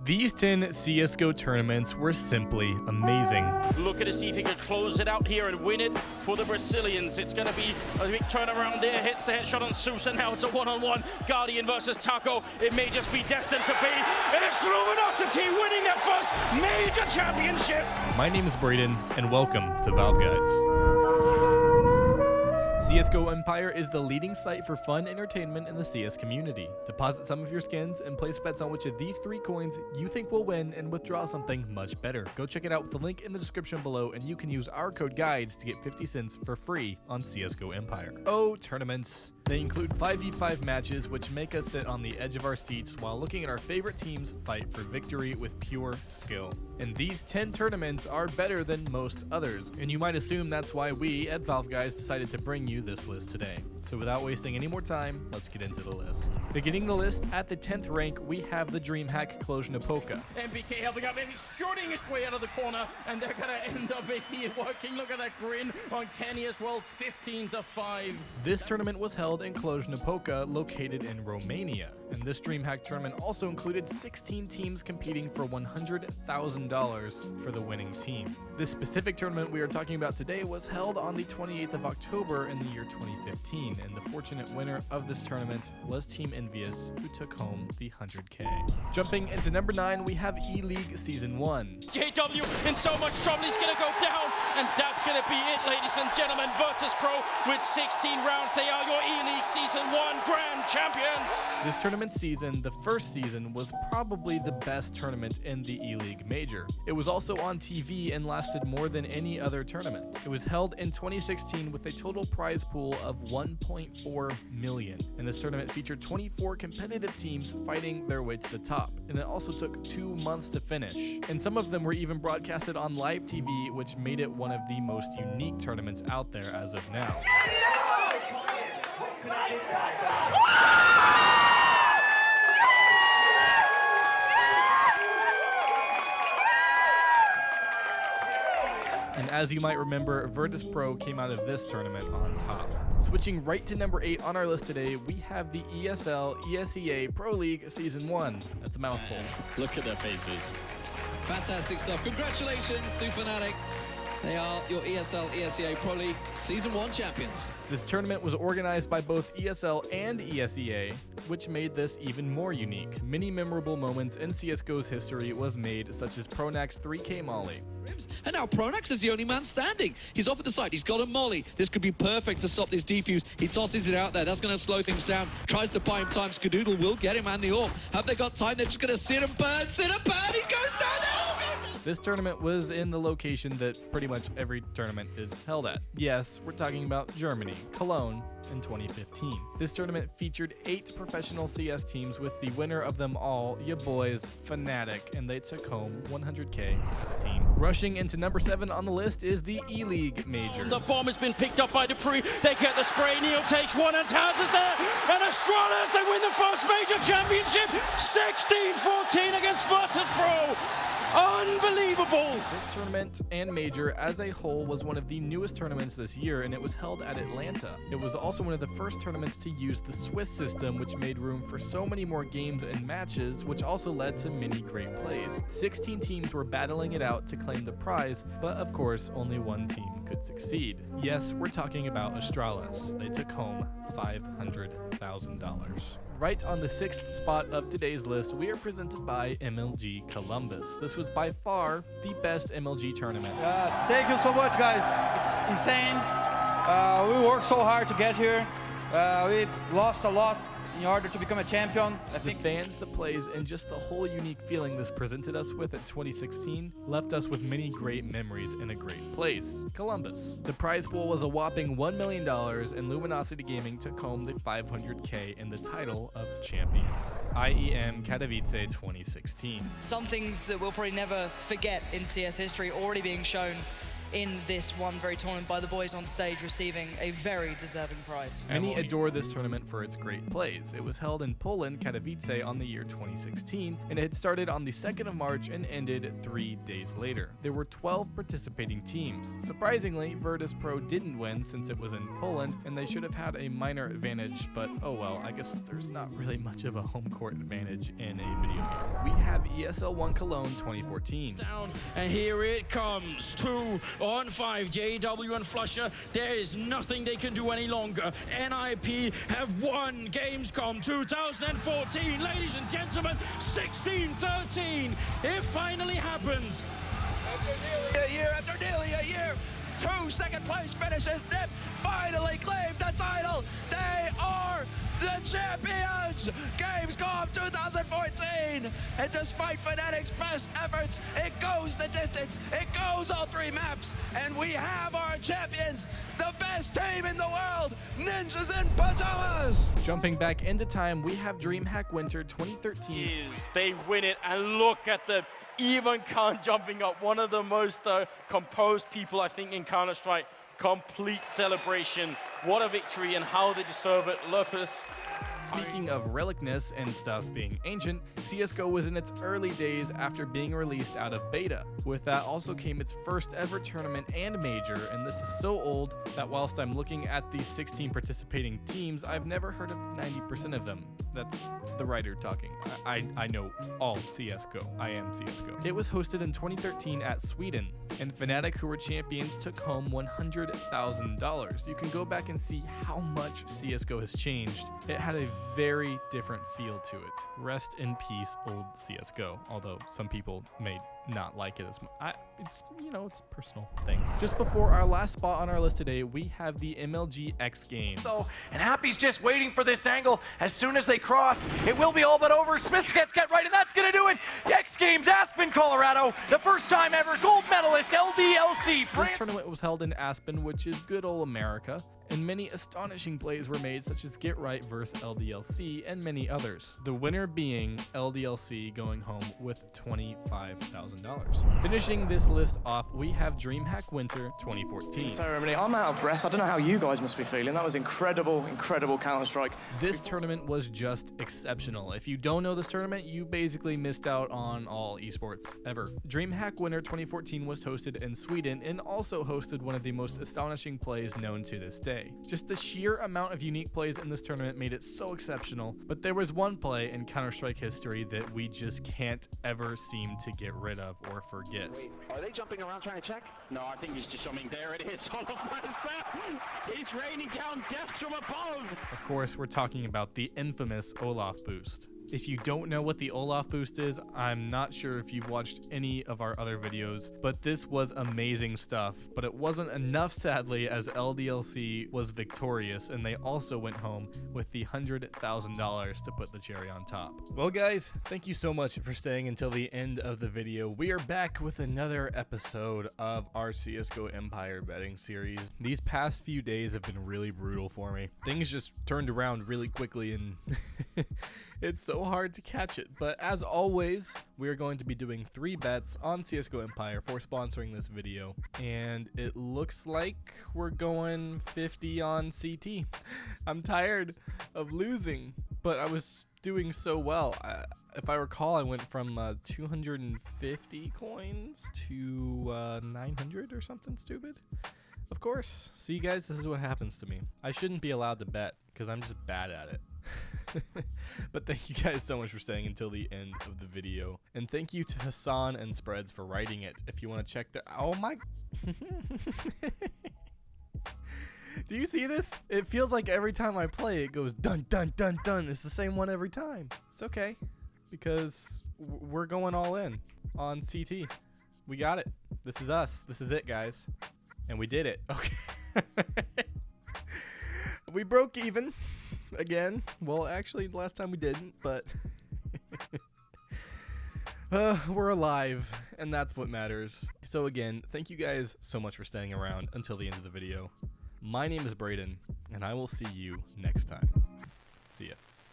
These 10 CSGO tournaments were simply amazing. Look at to see if he can close it out here and win it for the Brazilians. It's going to be a big turnaround there. Hits the headshot on Sousa. Now it's a one-on-one. Guardian versus Taco. It may just be destined to be. And it's Luminosity winning their first major championship. My name is Braden, and welcome to Valve Guides. CSGO Empire is the leading site for fun entertainment in the CS community. Deposit some of your skins and place bets on which of these 3 coins you think will win and withdraw something much better. Go check it out with the link in the description below, and you can use our code GUIDES to get 50 cents for free on CSGO Empire. Oh, tournaments. They include 5v5 matches, which make us sit on the edge of our seats while looking at our favorite teams fight for victory with pure skill. And these 10 tournaments are better than most others, and you might assume that's why we at Valve Guys decided to bring you this list today. So without wasting any more time, let's get into the list. Beginning the list at the 10th rank, we have the Dreamhack Winter. MBK helping out, maybe shorting his way out of the corner, and they're gonna end up making it working. Look at that grin on Kenny as well, 15-5. This tournament was held in Cluj-Napoca, located in Romania. And this Dreamhack tournament also included 16 teams competing for $100,000 for the winning team. This specific tournament we are talking about today was held on the 28th of October in the year 2015, and the fortunate winner of this tournament was Team Envious, who took home the 100K. Jumping into number 9, we have E-League Season 1. JW in so much trouble, he's gonna go down, and that's gonna be it, ladies and gentlemen. Virtus Pro with 16 rounds, they are your E-League Season 1 Grand Champions. This tournament season, the first season, was probably the best tournament in the E-League Major. It was also on TV and lasted more than any other tournament. It was held in 2016 with a total prize pool of $1.4 million, and this tournament featured 24 competitive teams fighting their way to the top, and it also took 2 months to finish. And some of them were even broadcasted on live TV, which made it one of the most unique tournaments out there as of now. And as you might remember, Virtus Pro came out of this tournament on top. Switching right to number 8 on our list today, we have the ESL Esea Pro League Season 1. That's a mouthful. Look at their faces. Fantastic stuff. Congratulations to Fnatic. They are your ESL Esea Pro League Season 1 champions. This tournament was organized by both ESL and Esea, which made this even more unique. Many memorable moments in CSGO's history was made, such as Pronak's 3K Molly. And now Pronax is the only man standing. He's off at the side. He's got a molly. This could be perfect to stop this defuse. He tosses it out there. That's going to slow things down. Tries to buy him time. Skadoodle will get him and the AWP. Have they got time? They're just going to sit and burn. Sit and burn. He goes down there. This tournament was in the location that pretty much every tournament is held at. Yes, we're talking about Germany, Cologne, in 2015. This tournament featured 8 professional CS teams, with the winner of them all, ya boys, Fnatic, and they took home 100K as a team. Rushing into number 7 on the list is the E-League Major. The bomb has been picked up by Dupree. They get the spray. Neil takes one, and Towns is there. And Astralis, they win the first major championship, 16-14 against Virtus Pro. Unbelievable! This tournament and major as a whole was one of the newest tournaments this year, and it was held at Atlanta. It was also one of the first tournaments to use the Swiss system, which made room for so many more games and matches, which also led to many great plays. 16 teams were battling it out to claim the prize, but of course only one team could succeed. Yes, we're talking about Astralis. They took home $500,000. Right on the 6th spot of today's list, we are presented by Mlg Columbus. This was by far the best MLG tournament. Thank you so much, guys. It's insane. We worked so hard to get here. We lost a lot in order to become a champion. The fans, the plays, and just the whole unique feeling this presented us with at 2016 left us with many great memories in a great place, Columbus. The prize pool was a whopping $1 million, and Luminosity Gaming took home the 500K in the title of champion. IEM Katowice 2016. Some things that we'll probably never forget in CS history already being shown in this one very tournament by the boys on stage, receiving a very deserving prize. Many adore this tournament for its great plays. It was held in Poland, Katowice, on the year 2016, and it had started on the 2nd of March and ended 3 days later. There were 12 participating teams. Surprisingly, Virtus Pro didn't win since it was in Poland, and they should have had a minor advantage, but oh well, I guess there's not really much of a home court advantage in a video game. We have ESL1 Cologne 2014. Down, and here it comes. 2 on 5. JW and Flusher. There is nothing they can do any longer. NIP have won Gamescom 2014. Ladies and gentlemen, 16-13. It finally happens. After nearly a year, 2 second-place finishes. NIP finally claimed the title. They are the champions! Gamescom 2014! And despite Fnatic's best efforts, it goes the distance, it goes all 3 maps, and we have our champions, the best team in the world, Ninjas in Pajamas! Jumping back into time, we have Dreamhack Winter 2013. They win it, and look at the even Khan jumping up. One of the most composed people, I think, in Counter-Strike. Complete celebration. What a victory, and how they deserve it. Lopez. Speaking of relicness and stuff being ancient, CSGO was in its early days after being released out of beta. With that also came its first ever tournament and major, and this is so old that whilst I'm looking at these 16 participating teams, I've never heard of 90% of them. That's the writer talking. I know all CSGO. I am CSGO. It was hosted in 2013 at Sweden, and Fnatic, who were champions, took home $100,000. You can go back and see how much CSGO has changed. It had a very different feel to it. Rest in peace, old CSGO. Although some people may not like it as much. It's, you know, it's a personal thing. Just before our last spot on our list today, we have the Mlg X Games. And Happy's just waiting for this angle. As soon as they cross, it will be all but over. Smiths gets get right, and that's gonna do it. X Games, Aspen, Colorado. The first time ever gold medalist, LDLC. This tournament was held in Aspen, which is good old America, and many astonishing plays were made, such as Get Right versus LDLC and many others. The winner being LDLC, going home with $25,000. Finishing this list off, we have Dreamhack Winter 2014. Ceremony. I'm out of breath. I don't know how you guys must be feeling. That was incredible, incredible Counter-Strike. This tournament was just exceptional. If you don't know this tournament, you basically missed out on all esports ever. Dreamhack Winter 2014 was hosted in Sweden and also hosted one of the most astonishing plays known to this day. Just the sheer amount of unique plays in this tournament made it so exceptional, but there was one play in Counter-Strike history that we just can't ever seem to get rid of or forget. Wait, are they jumping around trying to check? No, I think he's just jumping. There it is. All of it's raining down death from above. Of course, we're talking about the infamous Olaf boost. If you don't know what the Olaf boost is, I'm not sure if you've watched any of our other videos, but this was amazing stuff. But it wasn't enough, sadly, as LDLC was victorious, and they also went home with the $100,000 to put the cherry on top. Well, guys, thank you so much for staying until the end of the video. We are back with another episode of our CSGO Empire betting series. These past few days have been really brutal for me. Things just turned around really quickly, and it's so hard to catch it. But as always, we are going to be doing 3 bets on CSGO Empire for sponsoring this video, and it looks like we're going 50 on CT. I'm tired of losing, but I was doing so well. If I recall, I went from 250 coins to 900 or something stupid. Of course. See, guys, this is what happens to me. I shouldn't be allowed to bet because I'm just bad at it. But thank you guys so much for staying until the end of the video, and thank you to Hassan and Spreads for writing it. If you want to check the oh my do you see this? It feels like every time I play it goes dun dun dun dun. It's the same one every time. It's okay, because we're going all in on CT. We got it. This is us. This is it, guys, and we did it. Okay. We broke even again. Well, actually, last time we didn't, but we're alive, and that's what matters. So again, thank you guys so much for staying around until the end of the video. My name is Braden, and I will see you next time. See ya.